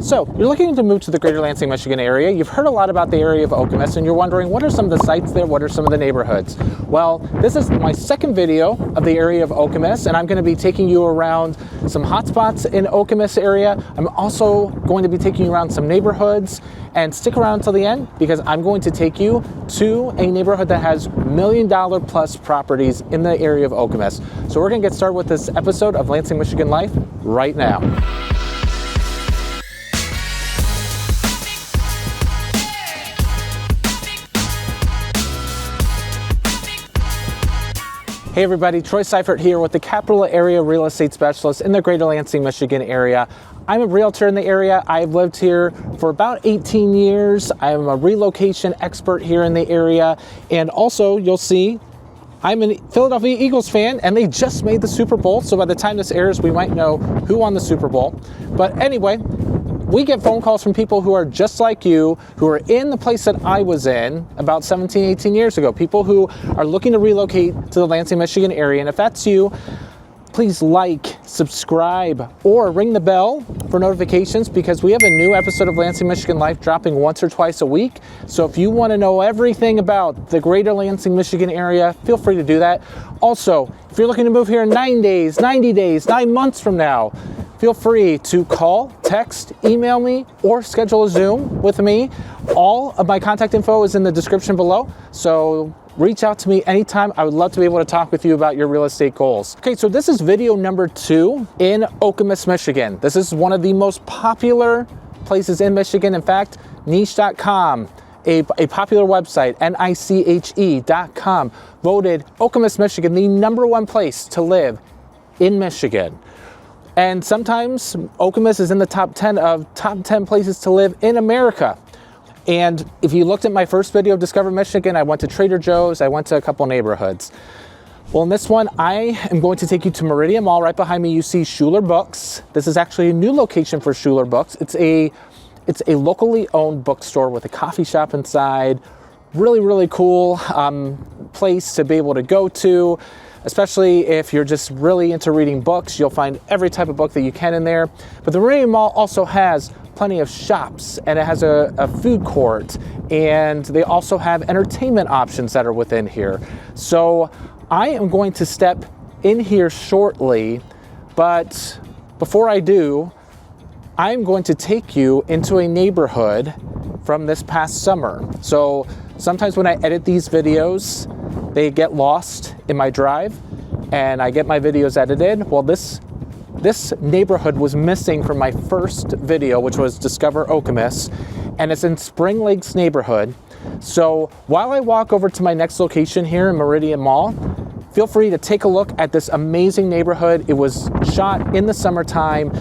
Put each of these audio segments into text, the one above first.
So you're looking to move to the greater Lansing, Michigan area. You've heard a lot about the area of Okemos and you're wondering what are some of the sites there, what are some of the neighborhoods? Well, this is my second video of the area of Okemos and I'm going to be taking you around some hotspots in Okemos area. I'm also going to be taking you around some neighborhoods, and stick around till the end because I'm going to take you to a neighborhood that has $1 million plus properties in the area of Okemos. So we're going to get started with this episode of Lansing, Michigan Life right now. Hey everybody, Troy Seifert here with the Capital Area Real Estate Specialist in the greater Lansing, Michigan area. I'm a realtor in the area. I've lived here for about 18 years. I'm a relocation expert here in the area. And also, you'll see, I'm a Philadelphia Eagles fan and they just made the Super Bowl. So by the time this airs, we might know who won the Super Bowl. But anyway, we get phone calls from people who are just like you, who are in the place that I was in about 17, 18 years ago. People who are looking to relocate to the Lansing, Michigan area. And if that's you, please like, subscribe, or ring the bell for notifications because we have a new episode of Lansing, Michigan Life dropping once or twice a week. So if you want to know everything about the greater Lansing, Michigan area, feel free to do that. Also, if you're looking to move here in 9 days, 90 days, 9 months from now, feel free to call, text, email me, or schedule a Zoom with me. All of my contact info is in the description below. So reach out to me anytime. I would love to be able to talk with you about your real estate goals. Okay, so this is video number 2 in Okemos, Michigan. This is one of the most popular places in Michigan. In fact, niche.com, a popular website, niche.com, voted Okemos, Michigan, the #1 place to live in Michigan. And sometimes Okemos is in the top 10 of top 10 places to live in America. And if you looked at my first video of Discover Michigan, I went to Trader Joe's, I went to a couple neighborhoods. Well, in this one, I am going to take you to Meridian Mall. Right behind me, you see Schuler Books. This is actually a new location for Schuler Books. It's a locally owned bookstore with a coffee shop inside. Really, really cool place to be able to go to. Especially if you're just really into reading books, you'll find every type of book that you can in there. But the Meridian Mall also has plenty of shops and it has a food court and they also have entertainment options that are within here. So I am going to step in here shortly, but before I do, I'm going to take you into a neighborhood from this past summer. So sometimes when I edit these videos, they get lost in my drive and I get my videos edited. Well, this neighborhood was missing from my first video, which was Discover Okemos, and it's in Spring Lakes neighborhood. So while I walk over to my next location here in Meridian Mall, feel free to take a look at this amazing neighborhood. It was shot in the summertime.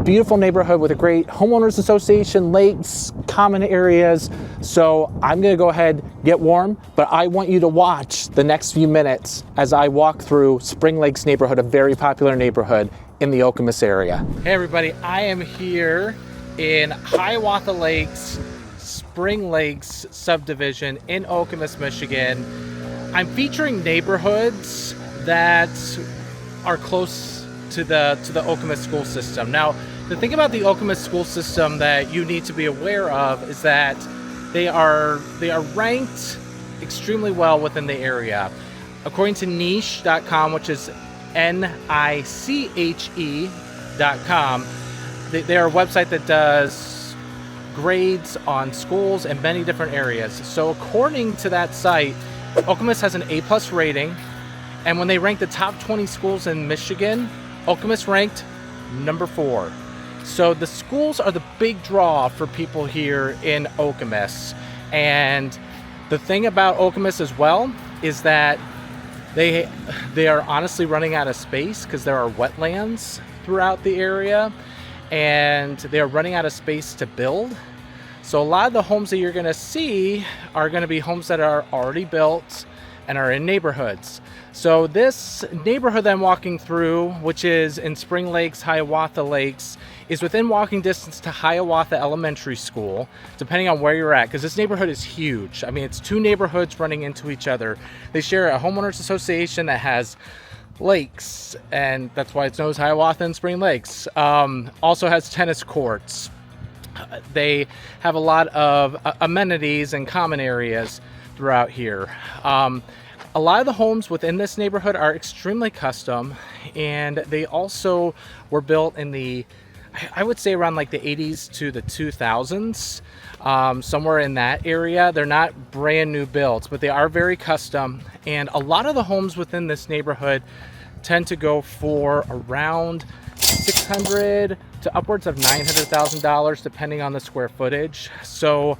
Beautiful neighborhood with a great homeowners association, lakes, common areas. So I'm gonna go ahead, get warm, but I want you to watch the next few minutes as I walk through Spring Lakes neighborhood, a very popular neighborhood in the Okemos area. Hey everybody, I am here in Hiawatha Lakes, Spring Lakes subdivision in Okemos, Michigan. I'm featuring neighborhoods that are close to the Okemos school system. Now, the thing about the Okemos school system that you need to be aware of is that they are ranked extremely well within the area. According to niche.com, which is niche.com, they are a website that does grades on schools in many different areas. So according to that site, Okemos has an A+ rating, and when they rank the top 20 schools in Michigan, Okemos ranked number 4. So the schools are the big draw for people here in Okemos. And the thing about Okemos as well is that they are honestly running out of space because there are wetlands throughout the area and they are running out of space to build. So a lot of the homes that you're going to see are going to be homes that are already built and are in neighborhoods. So this neighborhood that I'm walking through, which is in Spring Lakes, Hiawatha Lakes, is within walking distance to Hiawatha Elementary School, depending on where you're at, because this neighborhood is huge. I mean, it's 2 neighborhoods running into each other. They share a homeowners association that has lakes, and that's why it's known as Hiawatha and Spring Lakes. Also has tennis courts. They have a lot of amenities and common areas throughout here. A lot of the homes within this neighborhood are extremely custom, and they also were built in the, I would say, around like the 80s to the 2000s, somewhere in that area. They're not brand new builds, but they are very custom, and a lot of the homes within this neighborhood tend to go for around $600 to upwards of $900,000 depending on the square footage. So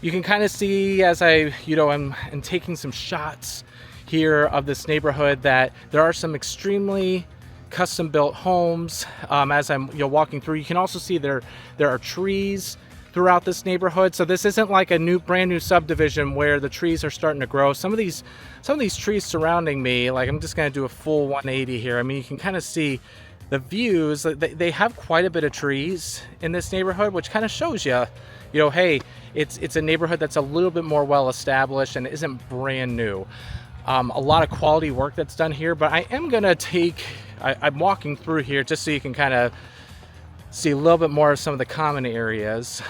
you can kind of see, as I am taking some shots here of this neighborhood, that there are some extremely custom built homes. As I'm walking through, you can also see there are trees throughout this neighborhood. So this isn't like a brand new subdivision where the trees are starting to grow. Some of these trees surrounding me, like, I'm just going to do a full 180 here. I mean, you can kind of see the views. They have quite a bit of trees in this neighborhood, which kind of shows you, hey, it's a neighborhood that's a little bit more well established and isn't brand new. A lot of quality work that's done here, but I am gonna I'm walking through here just so you can kind of see a little bit more of some of the common areas.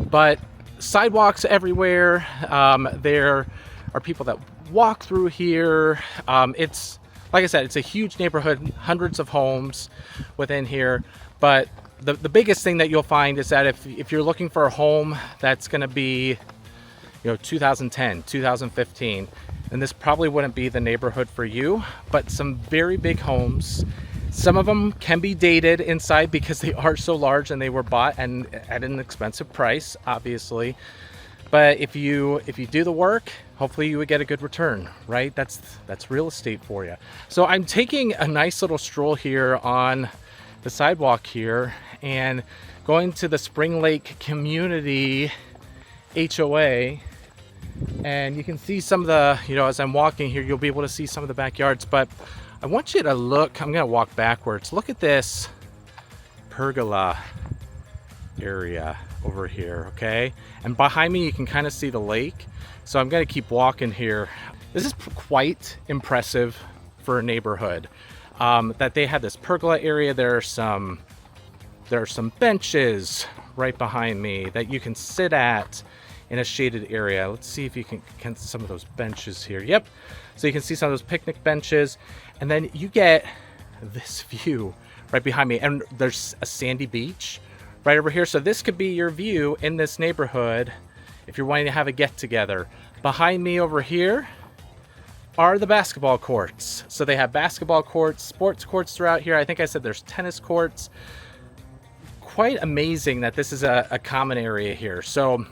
But sidewalks everywhere. There are people that walk through here. It's, like I said, it's a huge neighborhood, hundreds of homes within here. But the biggest thing that you'll find is that if you're looking for a home that's going to be, 2010, 2015, then this probably wouldn't be the neighborhood for you. But some very big homes. Some of them can be dated inside because they are so large and they were bought and at an expensive price, obviously. But if you do the work, hopefully you would get a good return, right? That's real estate for you. So I'm taking a nice little stroll here on the sidewalk here and going to the Spring Lake Community HOA, and you can see some of the, as I'm walking here, you'll be able to see some of the backyards. But I want you to look, I'm gonna walk backwards. Look at this pergola area over here, okay? And behind me you can kind of see the lake. So I'm gonna keep walking here. This is quite impressive for a neighborhood, that they have this pergola area. There are some benches right behind me that you can sit at in a shaded area. Let's see if you can some of those benches here. Yep. So you can see some of those picnic benches, and then you get this view right behind me, and there's a sandy beach right over here. So this could be your view in this neighborhood if you're wanting to have a get together. Behind me over here are the basketball courts. So they have basketball courts, sports courts throughout here. I think I said there's tennis courts. Quite amazing that this is a common area here. So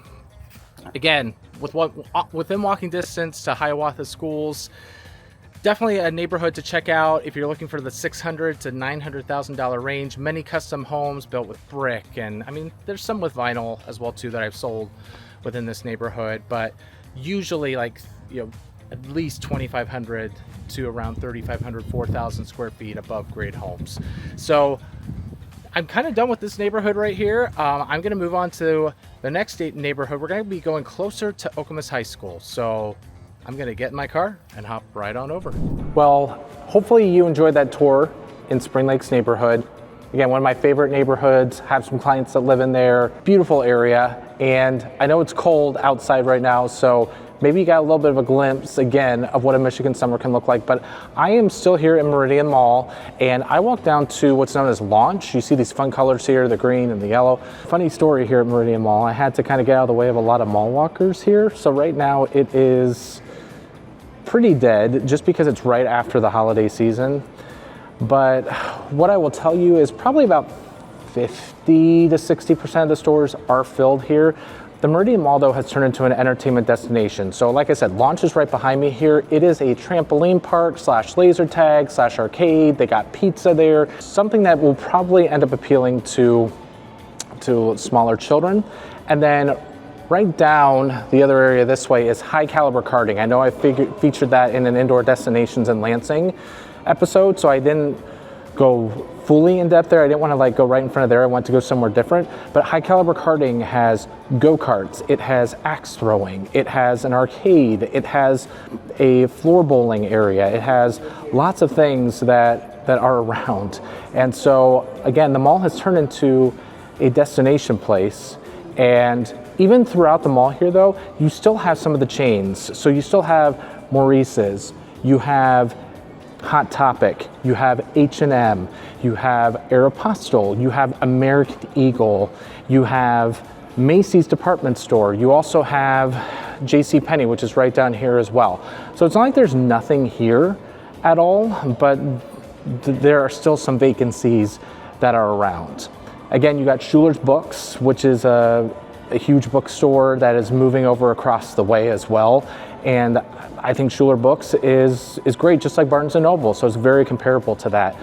again, within walking distance to Hiawatha schools, definitely a neighborhood to check out if you're looking for the $600,000 to $900,000 range. Many custom homes built with brick, and I mean, there's some with vinyl as well too that I've sold within this neighborhood, but usually like, at least 2,500 to around 3,500, 4,000 square feet above grade homes. So I'm kind of done with this neighborhood right here. I'm going to move on to the next neighborhood. We're going to be going closer to Okemos High School. So I'm going to get in my car and hop right on over. Well, hopefully you enjoyed that tour in Spring Lake's neighborhood. Again, one of my favorite neighborhoods. Have some clients that live in there. Beautiful area. And I know it's cold outside right now, so maybe you got a little bit of a glimpse again of what a Michigan summer can look like. But I am still here in Meridian Mall, and I walked down to what's known as Launch. You see these fun colors here, the green and the yellow. Funny story here at Meridian Mall. I had to kind of get out of the way of a lot of mall walkers here. So right now it is pretty dead just because it's right after the holiday season. But what I will tell you is probably about 50 to 60% of the stores are filled here. The Meridian Mall, though, has turned into an entertainment destination. So like I said, Launch is right behind me here. It is a trampoline park / laser tag / arcade. They got pizza there. Something that will probably end up appealing to smaller children. And then right down the other area this way is high caliber karting. I know I featured that in an indoor destinations in Lansing episode, so I didn't go fully in depth there. I didn't want to go right in front of there. I wanted to go somewhere different. But high caliber karting has go-karts, it has axe throwing, it has an arcade, it has a floor bowling area, it has lots of things that are around. And so again, the mall has turned into a destination place. And even throughout the mall here though, you still have some of the chains. So you still have Maurice's, you have Hot Topic, you have H&M, you have Aeropostale, you have American Eagle, you have Macy's department store, you also have JCPenney, which is right down here as well. So it's not like there's nothing here at all, but there are still some vacancies that are around. Again, you got Schuler's Books, which is a huge bookstore that is moving over across the way as well. And I think Schuler Books is great, just like Barnes & Noble, so it's very comparable to that.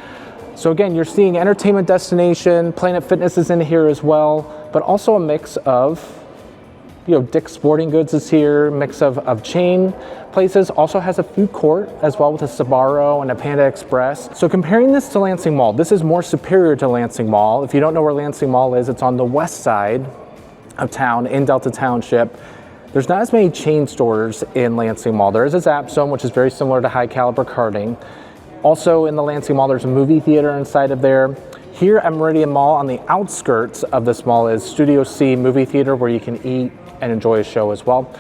So again, you're seeing entertainment destination, Planet Fitness is in here as well, but also a mix of, you know, Dick's Sporting Goods is here, mix of chain places, also has a food court as well with a Sbarro and a Panda Express. So comparing this to Lansing Mall, this is more superior to Lansing Mall. If you don't know where Lansing Mall is, it's on the west side of town in Delta Township. There's not as many chain stores in Lansing Mall. There is a Zap Zone, which is very similar to High Caliber Karting. Also in the Lansing Mall, there's a movie theater inside of there. Here at Meridian Mall, on the outskirts of this mall, is Studio C movie theater where you can eat and enjoy a show as well.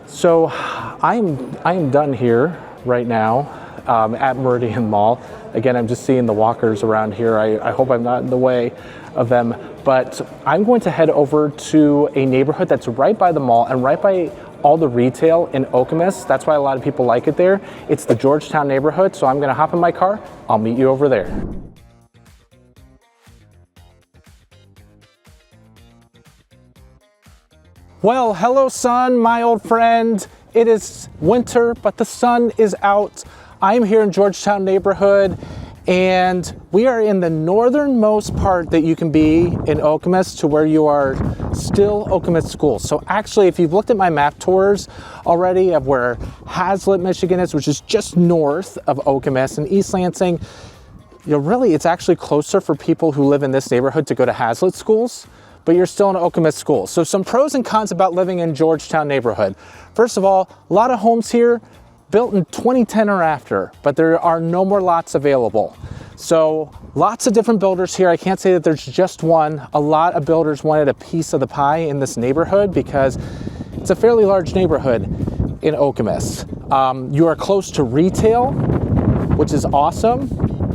So I am done here right now at Meridian Mall. Again, I'm just seeing the walkers around here. I hope I'm not in the way of them, but I'm going to head over to a neighborhood that's right by the mall and right by all the retail in Okemos. That's why a lot of people like it there. It's the Georgetown neighborhood, so I'm gonna hop in my car. I'll meet you over there. Well, hello sun, my old friend. It is winter, but the sun is out. I'm here in Georgetown neighborhood, and we are in the northernmost part that you can be in Okemos to where you are still Okemos schools. So actually, if you've looked at my map tours already of where Hazlitt, Michigan is, which is just north of Okemos, and East Lansing, you know, really it's actually closer for people who live in this neighborhood to go to Hazlitt schools, but you're still in Okemos schools. So some pros and cons about living in Georgetown neighborhood. First of all, a lot of homes here built in 2010 or after, but there are no more lots available. So lots of different builders here. I can't say that there's just one. A lot of builders wanted a piece of the pie in this neighborhood because it's a fairly large neighborhood in Okemos. You are close to retail, which is awesome,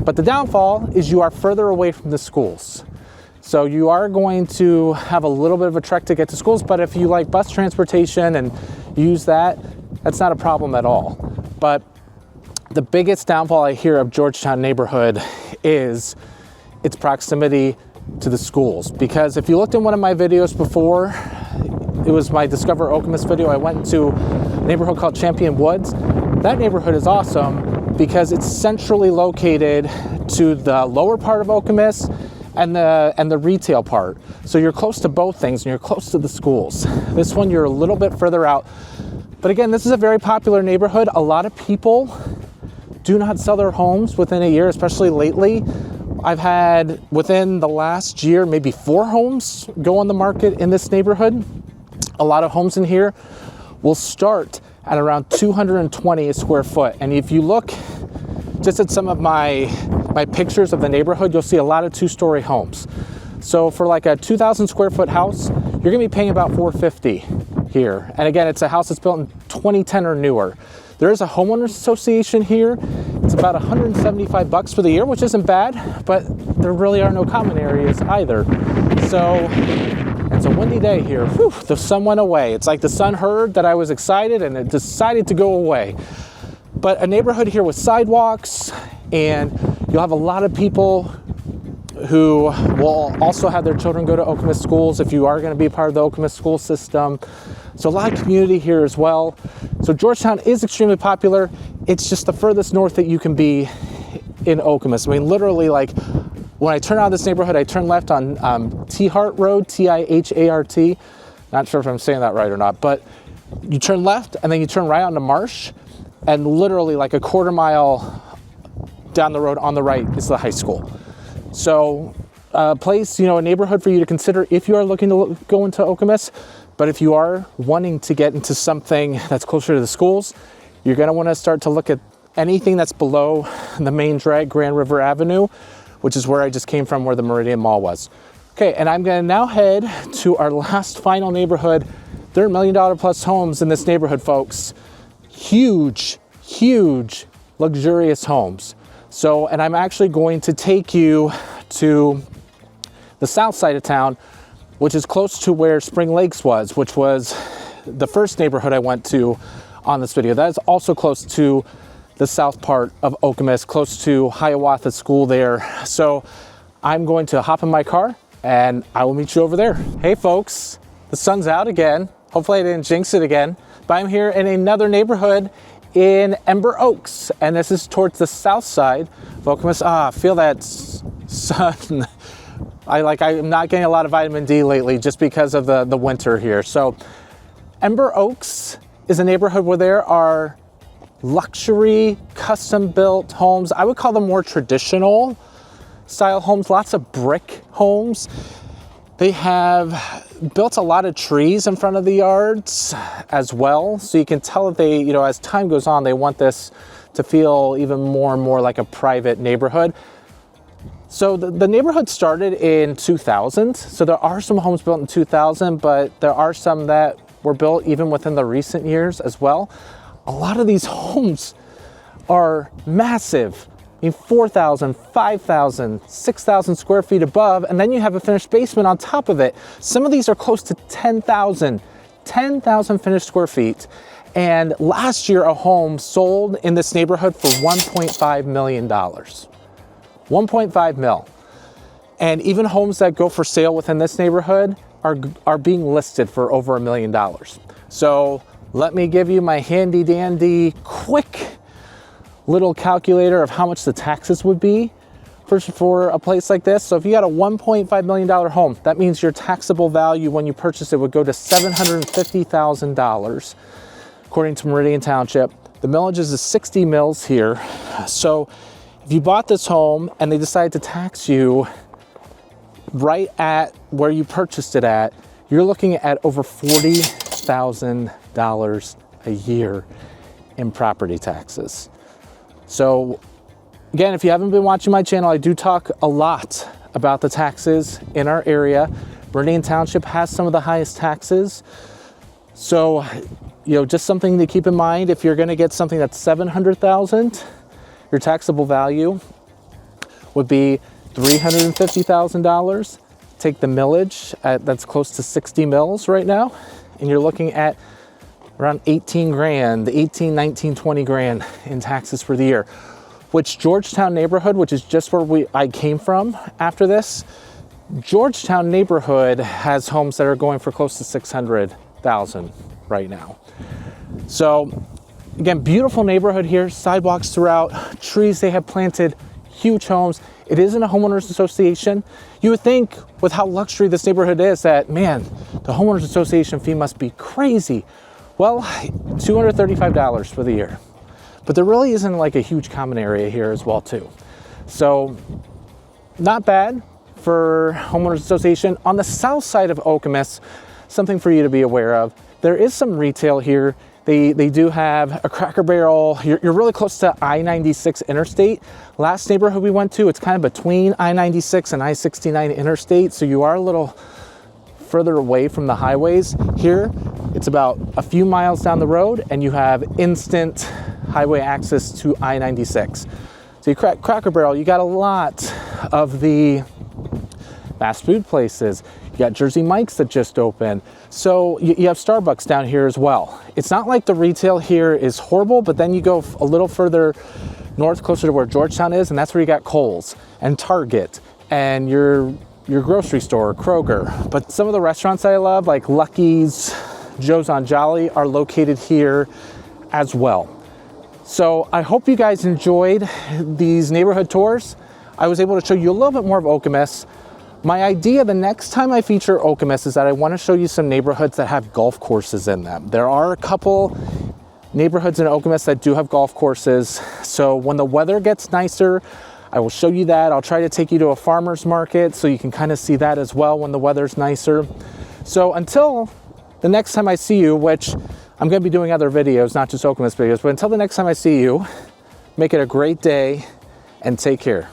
but the downfall is you are further away from the schools. So you are going to have a little bit of a trek to get to schools, but if you like bus transportation and use that, that's not a problem at all. But the biggest downfall I hear of Georgetown neighborhood is its proximity to the schools. Because if you looked in one of my videos before, it was my Discover Okemos video, I went into a neighborhood called Champion Woods. That neighborhood is awesome because it's centrally located to the lower part of Okemos and the retail part. So you're close to both things and you're close to the schools. This one, you're a little bit further out. But again, this is a very popular neighborhood. A lot of people do not sell their homes within a year, especially lately. I've had, within the last year, maybe 4 homes go on the market in this neighborhood. A lot of homes in here will start at around 220 a square foot. And if you look just at some of my pictures of the neighborhood, you'll see a lot of 2-story homes. So for like a 2,000 square foot house, you're gonna be paying about $450 here. And again, it's a house that's built in 2010 or newer. There is a homeowners association here. It's about $175 for the year, which isn't bad, but there really are no common areas either. So it's a windy day here. Whew, the sun went away. It's like the sun heard that I was excited and it decided to go away. But a neighborhood here with sidewalks, and you'll have a lot of people who will also have their children go to Okemos schools if you are going to be part of the Okemos school system. So a lot of community here as well. So Georgetown is extremely popular. It's just the furthest north that you can be in Okemos. I mean, literally, like when I turn out of this neighborhood, I turn left on T-Hart Road, T-I-H-A-R-T. Not sure if I'm saying that right or not, but you turn left and then you turn right onto Marsh, and literally like a quarter mile down the road on the right is the high school. So a place, a neighborhood for you to consider if you are looking to go into Okemos. But if you are wanting to get into something that's closer to the schools, you're going to want to start to look at anything that's below the main drag, Grand River Avenue, which is where I just came from, where the Meridian Mall was. Okay, and I'm gonna now head to our last final neighborhood. There are $1 million plus homes in this neighborhood, folks. Huge, huge, luxurious homes. So, and I'm actually going to take you to the south side of town, which is close to where Spring Lakes was, which was the first neighborhood I went to on this video. That is also close to the south part of Okemos, close to Hiawatha School there. So I'm going to hop in my car and I will meet you over there. Hey folks, the sun's out again. Hopefully I didn't jinx it again, but I'm here in another neighborhood in Ember Oaks, and this is towards the south side of Okemos. I feel that sun. I'm not getting a lot of vitamin D lately just because of the winter here. So Ember Oaks is a neighborhood where there are luxury custom built homes. I would call them more traditional style homes, lots of brick homes. They have built a lot of trees in front of the yards as well. So you can tell that they, as time goes on, they want this to feel even more and more like a private neighborhood. So the neighborhood started in 2000. So there are some homes built in 2000, but there are some that were built even within the recent years as well. A lot of these homes are massive. 4,000, 5,000, 6,000 square feet above, and then you have a finished basement on top of it. Some of these are close to 10,000 finished square feet. And last year, a home sold in this neighborhood for $1.5 million. 1.5 mil. And even homes that go for sale within this neighborhood are being listed for over $1 million. So let me give you my handy dandy quick little calculator of how much the taxes would be for a place like this. So if you had a $1.5 million home, that means your taxable value when you purchase it would go to $750,000, according to Meridian Township. The millage is 60 mils here. So if you bought this home and they decided to tax you right at where you purchased it at, you're looking at over $40,000 a year in property taxes. So again, if you haven't been watching my channel, I do talk a lot about the taxes in our area. Meridian Township has some of the highest taxes. So, just something to keep in mind. If you're gonna get something that's $700,000, your taxable value would be $350,000. Take the millage that's close to 60 mils right now, and you're looking at around 18 grand, 18, 19, 20 grand in taxes for the year. Which Georgetown neighborhood, which is just where I came from after this, Georgetown neighborhood has homes that are going for close to 600,000 right now. So again, beautiful neighborhood here, sidewalks throughout, trees they have planted, huge homes. It isn't a homeowners association. You would think with how luxury this neighborhood is that, man, the homeowners association fee must be crazy. Well, $235 for the year. But there really isn't like a huge common area here as well too. So not bad for homeowners association. On the south side of Okemos, something for you to be aware of, there is some retail here. They do have a Cracker Barrel. You're really close to I-96 interstate. Last neighborhood we went to, it's kind of between I-96 and I-69 interstate. So you are a little further away from the highways. Here, it's about a few miles down the road and you have instant highway access to I-96. So you Cracker Barrel, you got a lot of the fast food places. You got Jersey Mike's that just opened. So you have Starbucks down here as well. It's not like the retail here is horrible, but then you go a little further north, closer to where Georgetown is, and that's where you got Kohl's and Target and your grocery store, Kroger. But some of the restaurants that I love, like Lucky's, Joe's on Jolly, are located here as well. So I hope you guys enjoyed these neighborhood tours. I was able to show you a little bit more of Okemos. My idea the next time I feature Okemos is that I want to show you some neighborhoods that have golf courses in them. There are a couple neighborhoods in Okemos that do have golf courses. So when the weather gets nicer, I will show you that. I'll try to take you to a farmer's market so you can kind of see that as well when the weather's nicer. So until the next time I see you, which I'm going to be doing other videos, not just Okemos videos, but until the next time I see you, make it a great day and take care.